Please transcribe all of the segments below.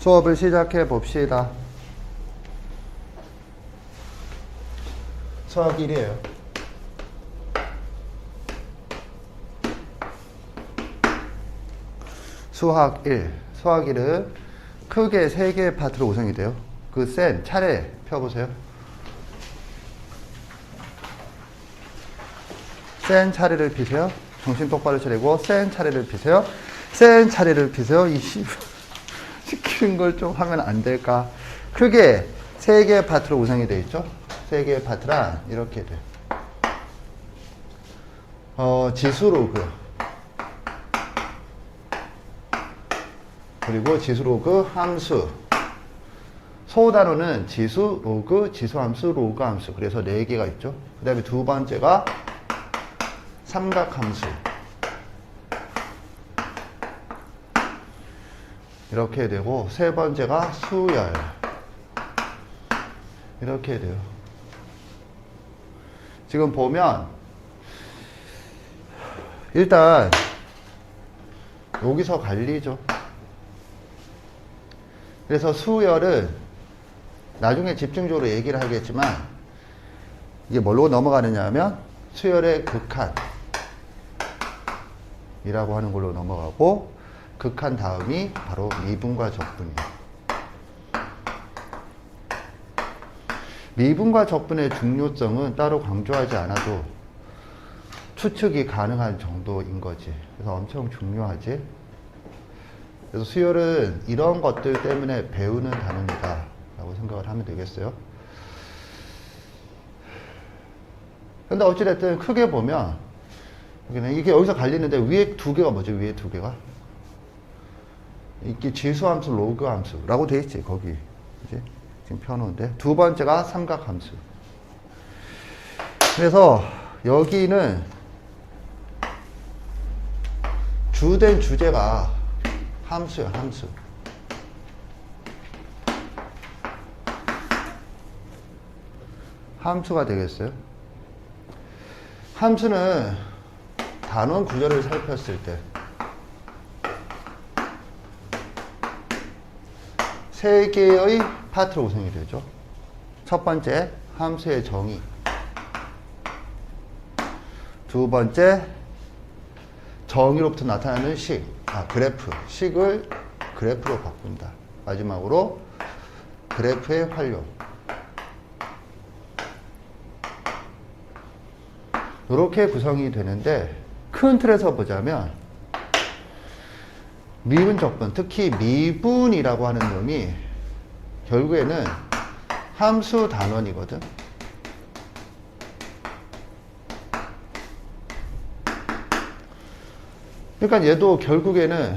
수업을 시작해 봅시다. 수학 1이에요. 수학 1. 수학 1은 크게 3개의 파트로 구성이 돼요. 그 센 차례 펴보세요. 센 차례를 피세요. 정신 똑바로 차리고 센 차례를 피세요. 센 차례를 피세요. 이 시키는 걸 좀 하면 안 될까? 크게 3개의 파트로 구성이 되어 있죠. 3개의 파트란 이렇게 돼요. 지수 로그 그리고 지수 로그 함수. 소단어는 지수, 로그, 지수함수, 로그 함수. 그래서 4개가 있죠. 그 다음에 두 번째가 삼각함수. 이렇게 되고, 세 번째가 수열. 이렇게 돼요. 지금 보면, 일단, 여기서 갈리죠. 그래서 수열은 나중에 집중적으로 얘기를 하겠지만, 이게 뭘로 넘어가느냐 하면, 수열의 극한. 이라고 하는 걸로 넘어가고, 극한 다음이 바로 미분과 적분이에요. 미분과 적분의 중요성은 따로 강조하지 않아도 추측이 가능한 정도인 거지. 그래서 엄청 중요하지. 그래서 수열은 이런 것들 때문에 배우는 단어이다 라고 생각을 하면 되겠어요. 근데 어찌됐든 크게 보면 이게 여기서 갈리는데 위에 2개가 뭐죠? 위에 2개가 이게 지수함수, 로그함수라고 돼 있지. 거기 이제 지금 펴놓은데 두 번째가 삼각함수. 그래서 여기는 주된 주제가 함수야, 함수. 함수가 되겠어요. 함수는 단원 구조를 살폈을 때 3개의 파트로 구성이 되죠. 첫 번째, 함수의 정의. 두 번째, 정의로부터 나타나는 식, 그래프. 식을 그래프로 바꾼다. 마지막으로, 그래프의 활용. 이렇게 구성이 되는데, 큰 틀에서 보자면, 미분 적분, 특히 미분이라고 하는 놈이 결국에는 함수 단원이거든. 그러니까 얘도 결국에는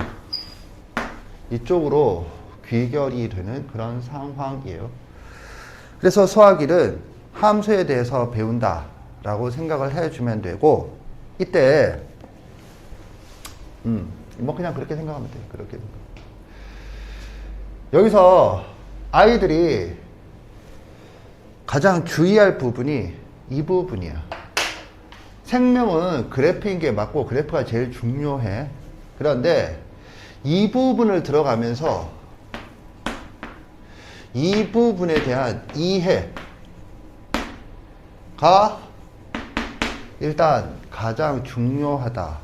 이쪽으로 귀결이 되는 그런 상황이에요. 그래서 수학 1은 함수에 대해서 배운다 라고 생각을 해주면 되고, 이때 뭐 그냥 그렇게 생각하면 돼. 그렇게 여기서 아이들이 가장 주의할 부분이 이 부분이야. 생명은 그래프인 게 맞고 그래프가 제일 중요해. 그런데 이 부분을 들어가면서 이 부분에 대한 이해가 일단 가장 중요하다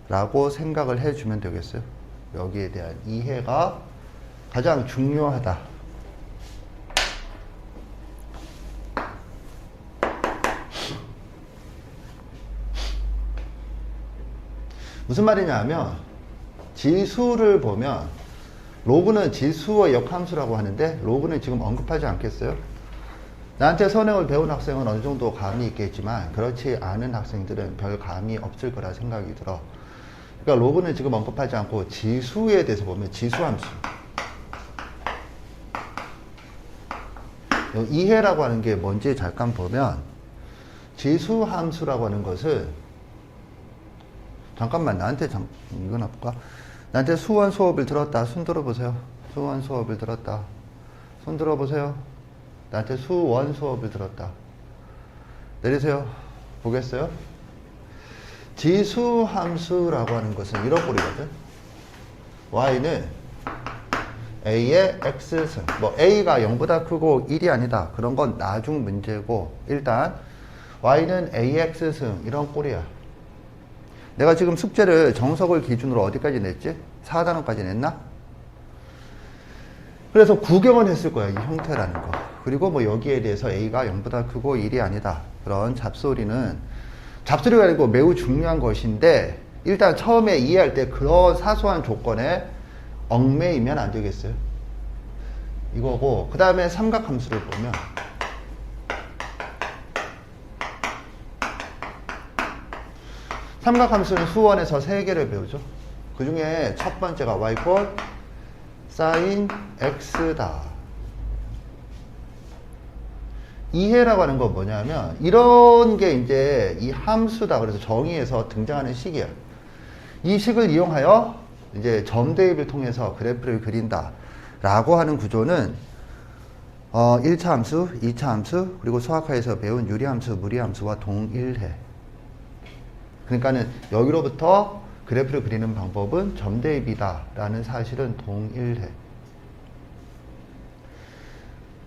라고 생각을 해주면 되겠어요. 여기에 대한 이해가 가장 중요하다. 무슨 말이냐 하면 지수를 보면 로그는 지수의 역함수라고 하는데 로그는 지금 언급하지 않겠어요? 나한테 선행을 배운 학생은 어느 정도 감이 있겠지만 그렇지 않은 학생들은 별 감이 없을 거라 생각이 들어. 그러니까 로그는 지금 언급하지 않고 지수에 대해서 보면 지수함수. 이해라고 하는 게 뭔지 잠깐 보면 지수함수라고 하는 것은 잠깐만 나한테 이건 볼까? 나한테 수원 수업을 들었다. 손 들어보세요. 수원 수업을 들었다. 손 들어보세요. 나한테 수원 수업을 들었다. 내리세요. 보겠어요? 지수함수라고 하는 것은 이런 꼴이거든. y는 A의 X승. 뭐 A가 0보다 크고 1이 아니다. 그런 건 나중 문제고, 일단 Y는 AX승. 이런 꼴이야. 내가 지금 숙제를 정석을 기준으로 어디까지 냈지? 4단원까지 냈나? 그래서 구경은 했을 거야, 이 형태라는 거. 그리고 뭐 여기에 대해서 A가 0보다 크고 1이 아니다. 그런 잡소리가 아니고 매우 중요한 것인데, 일단 처음에 이해할 때 그런 사소한 조건에 얽매이면 안 되겠어요. 이거고, 그 다음에 삼각함수를 보면, 삼각함수는 수원에서 3개를 배우죠. 그 중에 첫 번째가 y꼴 sin x다. 이해라고 하는 건 뭐냐면, 이런 게 이제 이 함수다. 그래서 정의에서 등장하는 식이야. 이 식을 이용하여 이제 점 대입을 통해서 그래프를 그린다 라고 하는 구조는 1차 함수, 2차 함수, 그리고 수학화에서 배운 유리함수, 무리함수와 동일해. 그러니까는 여기로부터 그래프를 그리는 방법은 점 대입이다 라는 사실은 동일해.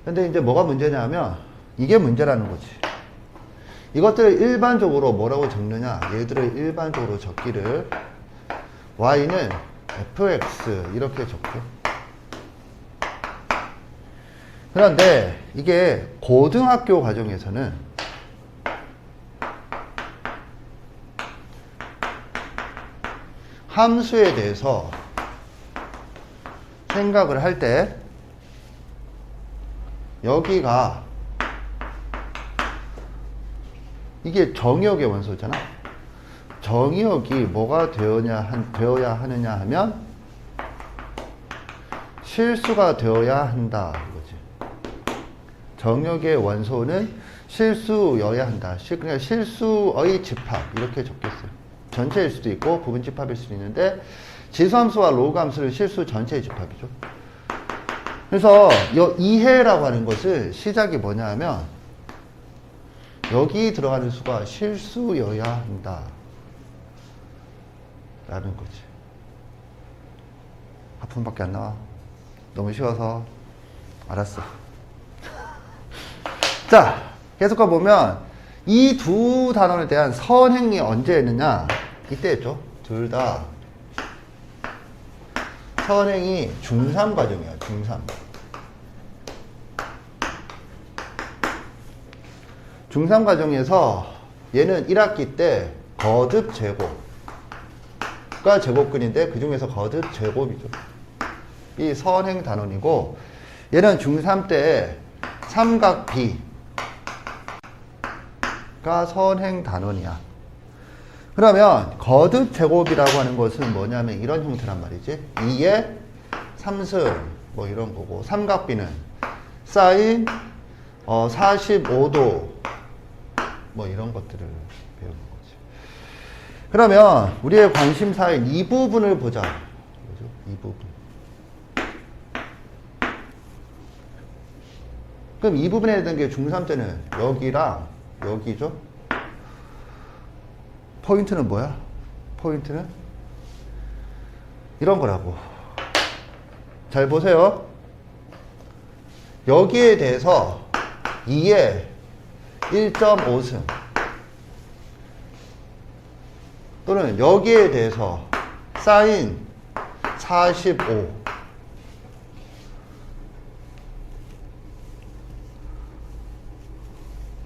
근데 이제 뭐가 문제냐면, 이게 문제라는 거지. 이것들을 일반적으로 뭐라고 적느냐, 얘들을 일반적으로 적기를 y는 fx 이렇게 적죠. 그런데 이게 고등학교 과정에서는 함수에 대해서 생각을 할 때 여기가 이게 정의역의 원소잖아. 정의역이 뭐가 되어야 하느냐 하면 실수가 되어야 한다 이거지. 정의역의 원소는 실수여야 한다. 그러니까 실수의 집합 이렇게 적겠어요. 전체일 수도 있고 부분 집합일 수도 있는데, 지수함수와 로그함수는 실수 전체의 집합이죠. 그래서 이해라고 하는 것을 시작이 뭐냐 하면, 여기 들어가는 수가 실수여야 한다 라는 거지. 하품밖에 안 나와. 너무 쉬워서. 알았어. 자, 계속 가보면 이 두 단원에 대한 선행이 언제 했느냐, 이때 했죠. 둘 다 선행이 중3 과정이야. 중3. 중3 과정에서 얘는 1학기 때 거듭 제곱과 제곱근인데, 그 중에서 거듭 제곱이죠. 이 선행 단원이고, 얘는 중3 때 삼각 B가 선행 단원이야. 그러면 거듭 제곱이라고 하는 것은 뭐냐면 이런 형태란 말이지. 2의 3승 뭐 이런 거고, 삼각 B는 사인 45도 뭐 이런 것들을 배우는 거지. 그러면 우리의 관심사인 이 부분을 보자. 뭐죠? 이 부분. 그럼 이 부분에 대한 게 중3 때는 여기랑 여기죠. 포인트는 뭐야? 포인트는 이런 거라고. 잘 보세요. 여기에 대해서 2의 1.5승 또는 여기에 대해서 사인 45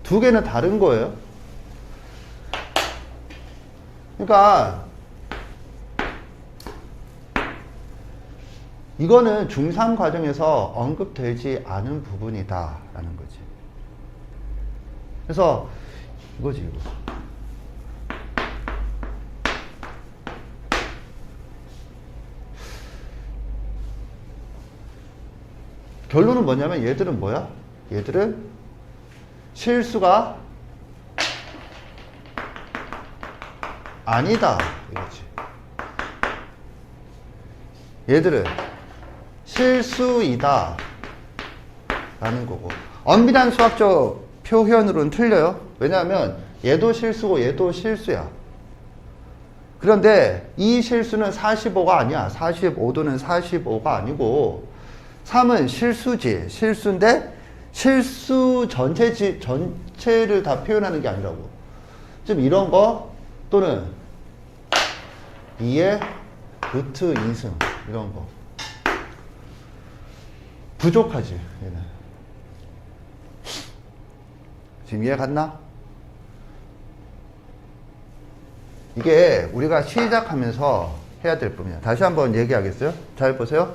두 개는 다른 거예요. 그러니까 이거는 중3 과정에서 언급되지 않은 부분이다 라는 거지. 그래서 이거지 이거. 결론은 뭐냐면 얘들은 뭐야? 얘들은 실수가 아니다 이거지. 얘들은 실수이다 라는 거고, 엄밀한 수학적 표현으로는 틀려요. 왜냐하면 얘도 실수고 얘도 실수야. 그런데 이 실수는 45가 아니야. 45도는 45가 아니고 3은 실수지. 실수인데 실수 전체를 다 표현하는 게 아니라고. 좀 이런 거 또는 2의 루트 2승 이런 거 부족하지. 얘는. 지금 이해 갔나? 이게 우리가 시작하면서 해야 될 부분이야. 다시 한번 얘기하겠어요? 잘 보세요.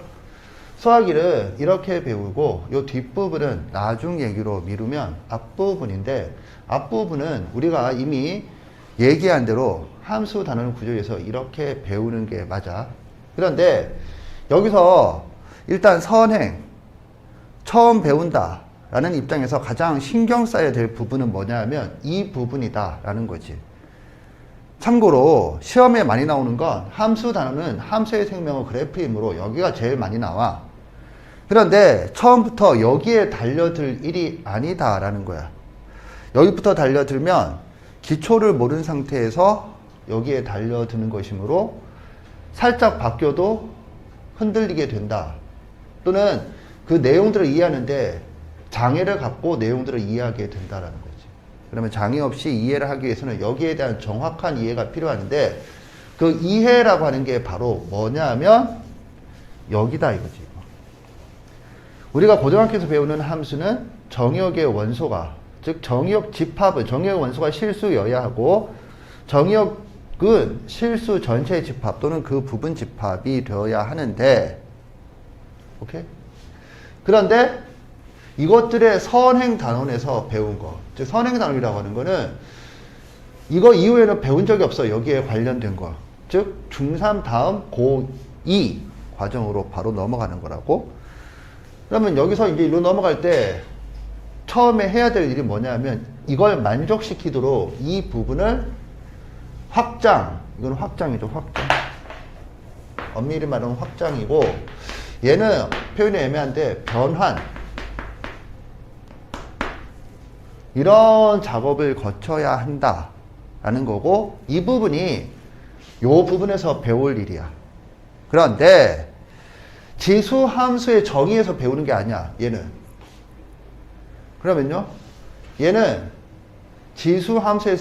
수학일은 이렇게 배우고 요 뒷부분은 나중 얘기로 미루면 앞부분인데, 앞부분은 우리가 이미 얘기한 대로 함수 단원 구조에서 이렇게 배우는 게 맞아. 그런데 여기서 일단 선행 처음 배운다 라는 입장에서 가장 신경 써야 될 부분은 뭐냐면 이 부분이다 라는 거지. 참고로 시험에 많이 나오는 건 함수 단원은 함수의 생명은 그래프이므로 여기가 제일 많이 나와. 그런데 처음부터 여기에 달려들 일이 아니다 라는 거야. 여기부터 달려들면 기초를 모르는 상태에서 여기에 달려드는 것이므로 살짝 바뀌어도 흔들리게 된다. 또는 그 내용들을 이해하는데 장애를 갖고 내용들을 이해하게 된다라는 거지. 그러면 장애 없이 이해를 하기 위해서는 여기에 대한 정확한 이해가 필요한데, 그 이해라고 하는 게 바로 뭐냐면 여기다 이거지. 우리가 고등학교에서 배우는 함수는 정의역의 원소가, 즉 정의역 집합은 정의역 원소가 실수여야 하고, 정의역은 실수 전체 집합 또는 그 부분 집합이 되어야 하는데, 오케이? 그런데 이것들의 선행 단원에서 배운 거, 즉 선행 단원이라고 하는 거는 이거 이후에는 배운 적이 없어. 여기에 관련된 거, 즉 중3 다음 고2 과정으로 바로 넘어가는 거라고. 그러면 여기서 이제 이로 넘어갈 때 처음에 해야 될 일이 뭐냐면 이걸 만족시키도록 이 부분을 확장, 이건 확장이죠. 확장, 엄밀히 말하면 확장이고, 얘는 표현이 애매한데 변환, 이런 작업을 거쳐야 한다 라는 거고, 이 부분이 요 부분에서 배울 일이야. 그런데 지수 함수의 정의에서 배우는 게 아니야, 얘는. 그러면요, 얘는 지수 함수의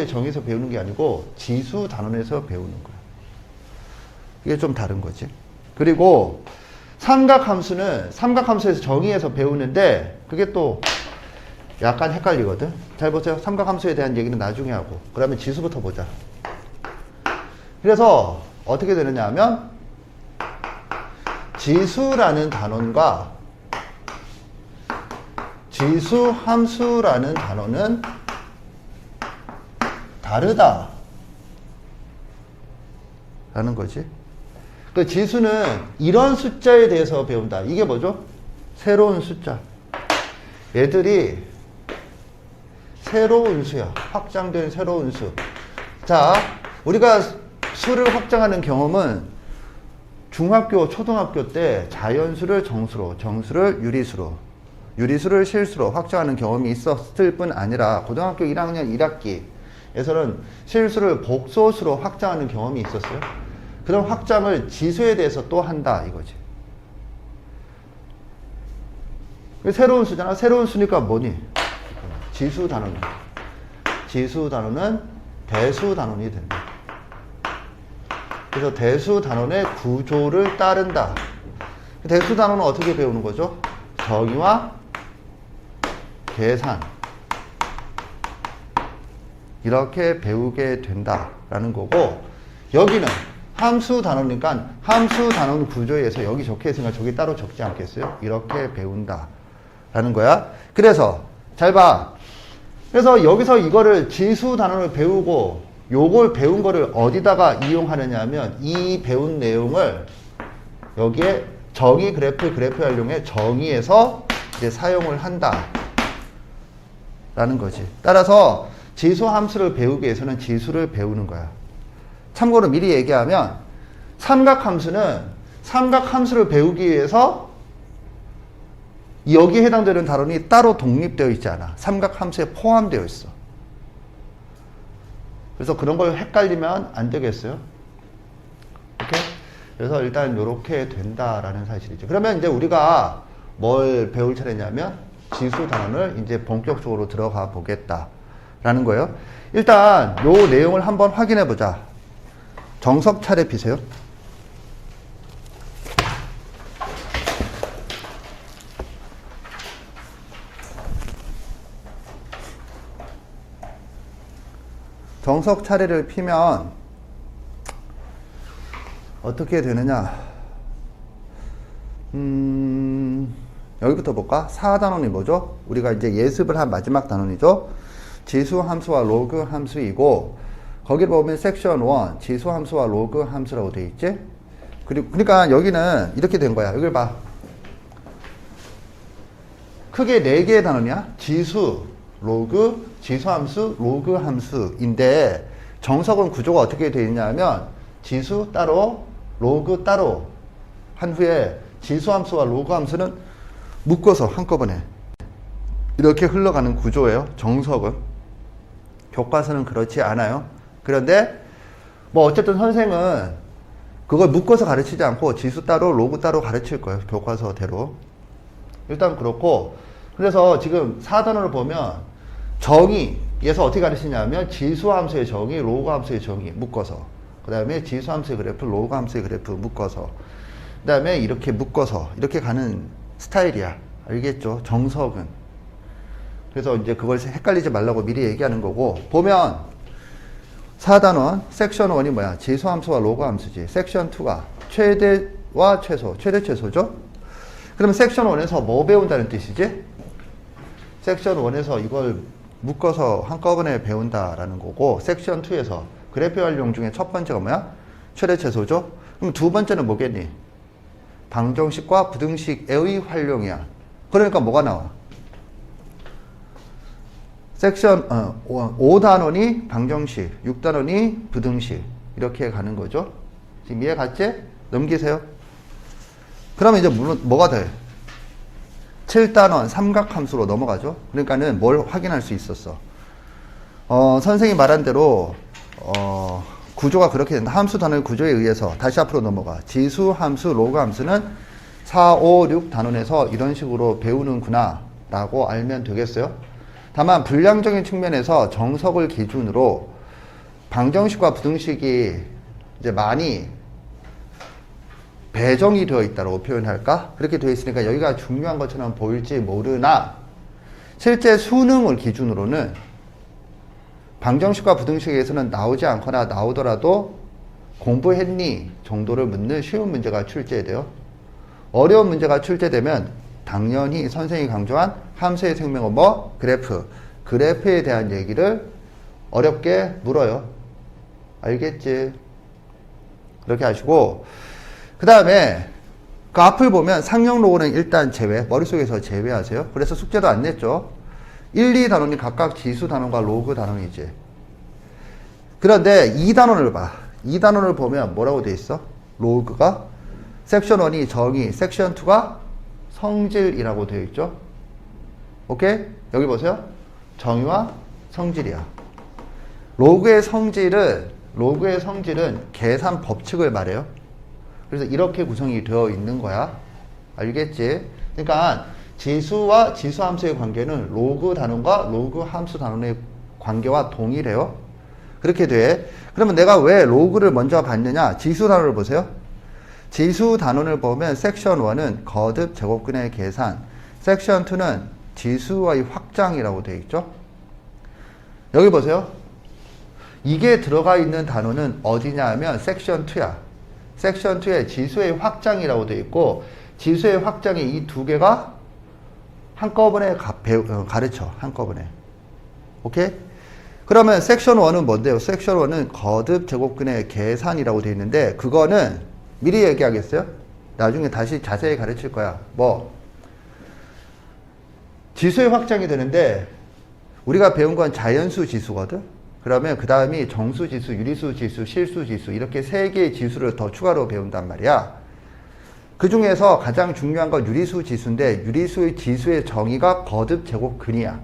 정의에서 배우는 게 아니고 지수 단원에서 배우는 거야. 이게 좀 다른 거지. 그리고 삼각함수는 삼각함수에서 정의에서 배우는데 그게 또 약간 헷갈리거든. 잘 보세요. 삼각함수에 대한 얘기는 나중에 하고, 그러면 지수부터 보자. 그래서 어떻게 되느냐 하면 지수라는 단원과 지수함수라는 단원은 다르다 라는 거지. 그 지수는 이런 숫자에 대해서 배운다. 이게 뭐죠? 새로운 숫자. 얘들이 새로운 수야. 확장된 새로운 수. 자, 우리가 수를 확장하는 경험은 중학교, 초등학교 때 자연수를 정수로, 정수를 유리수로, 유리수를 실수로 확장하는 경험이 있었을 뿐 아니라 고등학교 1학년 1학기에서는 실수를 복소수로 확장하는 경험이 있었어요. 그런 확장을 지수에 대해서 또 한다 이거지. 새로운 수잖아. 새로운 수니까 뭐니? 지수 단원. 지수 단원은 대수 단원이 된다. 그래서 대수 단원의 구조를 따른다. 대수 단원은 어떻게 배우는 거죠? 정의와 계산. 이렇게 배우게 된다라는 거고, 여기는 함수 단원이니까 함수 단원 구조에서 여기 적혀 있으니까 저기 따로 적지 않겠어요? 이렇게 배운다라는 거야. 그래서 잘 봐. 그래서 여기서 이거를 지수 단원을 배우고 요걸 배운 거를 어디다가 이용하느냐 하면 이 배운 내용을 여기에 정의 그래프 활용해 정의에서 이제 사용을 한다 라는 거지. 따라서 지수 함수를 배우기 위해서는 지수를 배우는 거야. 참고로 미리 얘기하면 삼각함수는 삼각함수를 배우기 위해서 여기에 해당되는 단원이 따로 독립되어 있지 않아. 삼각함수에 포함되어 있어. 그래서 그런 걸 헷갈리면 안 되겠어요. 오케이? 그래서 일단 이렇게 된다라는 사실이죠. 그러면 이제 우리가 뭘 배울 차례냐면 지수 단원을 이제 본격적으로 들어가 보겠다라는 거예요. 일단 요 내용을 한번 확인해 보자. 정석 차례 피세요. 정석 차례를 피면 어떻게 되느냐. 여기부터 볼까? 4단원이 뭐죠? 우리가 이제 예습을 한 마지막 단원이죠. 지수 함수와 로그 함수이고, 거기를 보면 섹션 1 지수 함수와 로그 함수라고 되어 있지. 그리고 그러니까 여기는 이렇게 된 거야. 여기를 봐. 크게 4개의 단원이야. 지수, 로그, 지수함수, 로그 함수인데 정석은 구조가 어떻게 되어 있냐면 지수 따로, 로그 따로 한 후에 지수함수와 로그 함수는 묶어서 한꺼번에 이렇게 흘러가는 구조예요. 정석은. 교과서는 그렇지 않아요. 그런데 뭐 어쨌든 선생은 그걸 묶어서 가르치지 않고 지수 따로, 로그 따로 가르칠 거예요. 교과서대로. 일단 그렇고, 그래서 지금 4단원을 보면 정의에서 어떻게 가르치냐면 지수함수의 정의, 로그함수의 정의 묶어서, 그 다음에 지수함수의 그래프, 로그함수의 그래프 묶어서, 그 다음에 이렇게 묶어서 이렇게 가는 스타일이야. 알겠죠? 정석은. 그래서 이제 그걸 헷갈리지 말라고 미리 얘기하는 거고, 보면 4단원 섹션 1이 뭐야? 지수함수와 로그함수지. 섹션 2가 최대와 최소, 최대 최소죠? 그러면 섹션 1에서 뭐 배운다는 뜻이지? 섹션 1에서 이걸 묶어서 한꺼번에 배운다라는 거고, 섹션 2에서 그래프 활용 중에 첫 번째가 뭐야? 최대 최소죠? 그럼 두 번째는 뭐겠니? 방정식과 부등식의 활용이야. 그러니까 뭐가 나와? 섹션 5단원이 방정식, 6단원이 부등식, 이렇게 가는 거죠. 지금 이해 갔지? 넘기세요. 그러면 이제 뭐가 돼? 7단원 삼각함수로 넘어가죠. 그러니까는 뭘 확인할 수 있었어. 선생님이 말한 대로 구조가 그렇게 된다. 함수 단원의 구조에 의해서 다시 앞으로 넘어가. 지수, 함수, 로그 함수는 4, 5, 6 단원에서 이런 식으로 배우는구나 라고 알면 되겠어요. 다만 분량적인 측면에서 정석을 기준으로 방정식과 부등식이 이제 많이 배정이 되어 있다고 표현할까? 그렇게 되어 있으니까 여기가 중요한 것처럼 보일지 모르나, 실제 수능을 기준으로는 방정식과 부등식에서는 나오지 않거나 나오더라도 공부했니? 정도를 묻는 쉬운 문제가 출제돼요. 어려운 문제가 출제되면 당연히 선생님이 강조한 함수의 생명은 뭐? 그래프에 대한 얘기를 어렵게 물어요. 알겠지? 그렇게 하시고, 그 다음에 그 앞을 보면 상용 로고는 일단 제외, 머릿속에서 제외하세요. 그래서 숙제도 안 냈죠. 1, 2단원이 각각 지수 단원과 로그 단원이지. 그런데 2단원을 봐. 2단원을 보면 뭐라고 돼 있어? 로그가 섹션 1이 정의, 섹션 2가 성질이라고 되어 있죠. 오케이? 여기 보세요. 정의와 성질이야. 로그의 성질은 계산 법칙을 말해요. 그래서 이렇게 구성이 되어 있는 거야. 알겠지? 그러니까 지수와 지수함수의 관계는 로그 단원과 로그 함수 단원의 관계와 동일해요. 그렇게 돼. 그러면 내가 왜 로그를 먼저 봤느냐? 지수 단원을 보세요. 지수 단원을 보면 섹션 1은 거듭 제곱근의 계산, 섹션 2는 지수와의 확장이라고 되어 있죠. 여기 보세요. 이게 들어가 있는 단원은 어디냐 하면 섹션 2야. 섹션 2에 지수의 확장이라고 되어 있고, 지수의 확장이 이 두 개가 한꺼번에 가르쳐. 한꺼번에. 오케이? 그러면 섹션 1은 뭔데요? 섹션 1은 거듭 제곱근의 계산이라고 되어 있는데, 그거는 미리 얘기하겠어요? 나중에 다시 자세히 가르칠 거야. 뭐 지수의 확장이 되는데, 우리가 배운 건 자연수 지수거든? 그러면 그 다음이 정수 지수, 유리수 지수, 실수 지수, 이렇게 세 개의 지수를 더 추가로 배운단 말이야. 그 중에서 가장 중요한 건 유리수 지수인데, 유리수의 지수의 정의가 거듭 제곱근이야.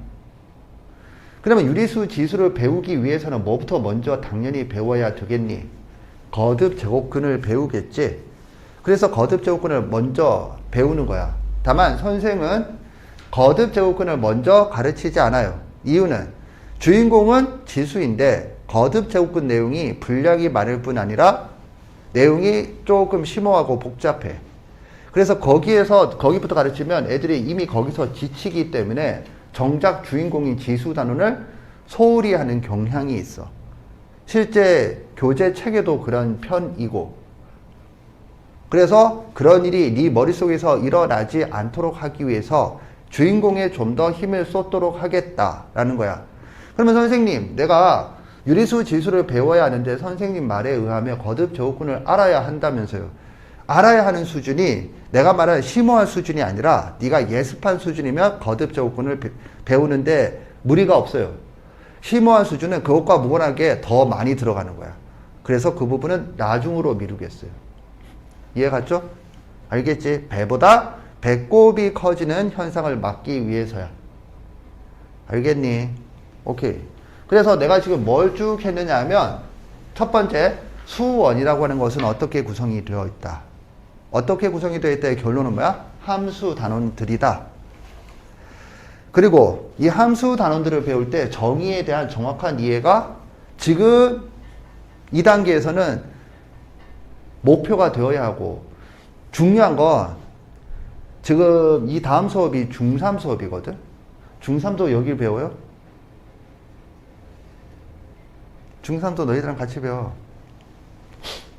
그러면 유리수 지수를 배우기 위해서는 뭐부터 먼저 당연히 배워야 되겠니? 거듭 제곱근을 배우겠지. 그래서 거듭 제곱근을 먼저 배우는 거야. 다만 선생은 거듭 제곱근을 먼저 가르치지 않아요. 이유는 주인공은 지수인데 거듭 제곱근 내용이 분량이 많을 뿐 아니라 내용이 조금 심오하고 복잡해. 그래서 거기부터 가르치면 애들이 이미 거기서 지치기 때문에 정작 주인공인 지수 단원을 소홀히 하는 경향이 있어. 실제 교재 책에도 그런 편이고. 그래서 그런 일이 네 머릿속에서 일어나지 않도록 하기 위해서 주인공에 좀 더 힘을 쏟도록 하겠다라는 거야. 그러면 선생님, 내가 유리수 지수를 배워야 하는데 선생님 말에 의하면 거듭 제곱근을 알아야 한다면서요. 알아야 하는 수준이 내가 말하는 심오한 수준이 아니라 네가 예습한 수준이면 거듭 제곱근을 배우는데 무리가 없어요. 심오한 수준은 그것과 무관하게 더 많이 들어가는 거야. 그래서 그 부분은 나중으로 미루겠어요. 이해 갔죠? 알겠지? 배보다 배꼽이 커지는 현상을 막기 위해서야. 알겠니? 오케이. 그래서 내가 지금 뭘 쭉 했느냐 하면 첫 번째, 수원이라고 하는 것은 어떻게 구성이 되어 있다. 어떻게 구성이 되어 있다의 결론은 뭐야? 함수 단원들이다. 그리고 이 함수 단원들을 배울 때 정의에 대한 정확한 이해가 지금 2단계에서는 목표가 되어야 하고, 중요한 건 지금 이 다음 수업이 중3 수업이거든. 중3도 여길 배워요? 중3도 너희들랑 같이 배워.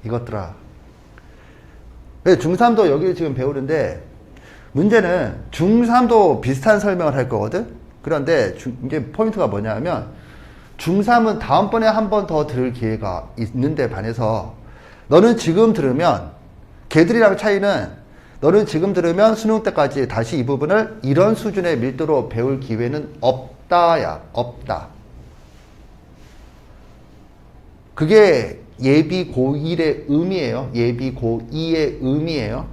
이것들아. 중3도 여기를 지금 배우는데 문제는 중3도 비슷한 설명을 할 거거든. 그런데 이제 포인트가 뭐냐면 중3은 다음번에 한 번 더 들을 기회가 있는데 반해서 너는 지금 들으면 걔들이랑 차이는 너는 지금 들으면 수능 때까지 다시 이 부분을 이런 수준의 밀도로 배울 기회는 없다야. 없다. 그게 예비 고1의 의미예요. 예비 고2의 의미예요.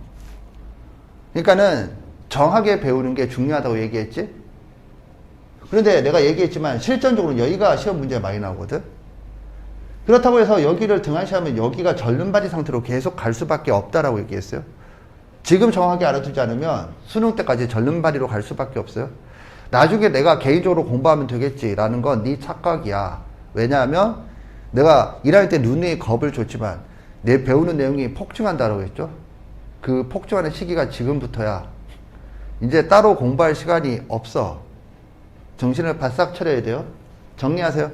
그러니까는 정확하게 배우는 게 중요하다고 얘기했지. 그런데 내가 얘기했지만 실전적으로 여기가 시험 문제가 많이 나오거든. 그렇다고 해서 여기를 등한시하면 여기가 절름발이 상태로 계속 갈 수밖에 없다라고 얘기했어요. 지금 정확하게 알아두지 않으면 수능 때까지 절름발이로 갈 수밖에 없어요. 나중에 내가 개인적으로 공부하면 되겠지라는 건 네 착각이야. 왜냐하면 내가 1학년 때 눈에 겁을 줬지만 내 배우는 내용이 폭증한다라고 했죠. 그 폭증하는 시기가 지금부터야. 이제 따로 공부할 시간이 없어. 정신을 바싹 차려야 돼요. 정리하세요.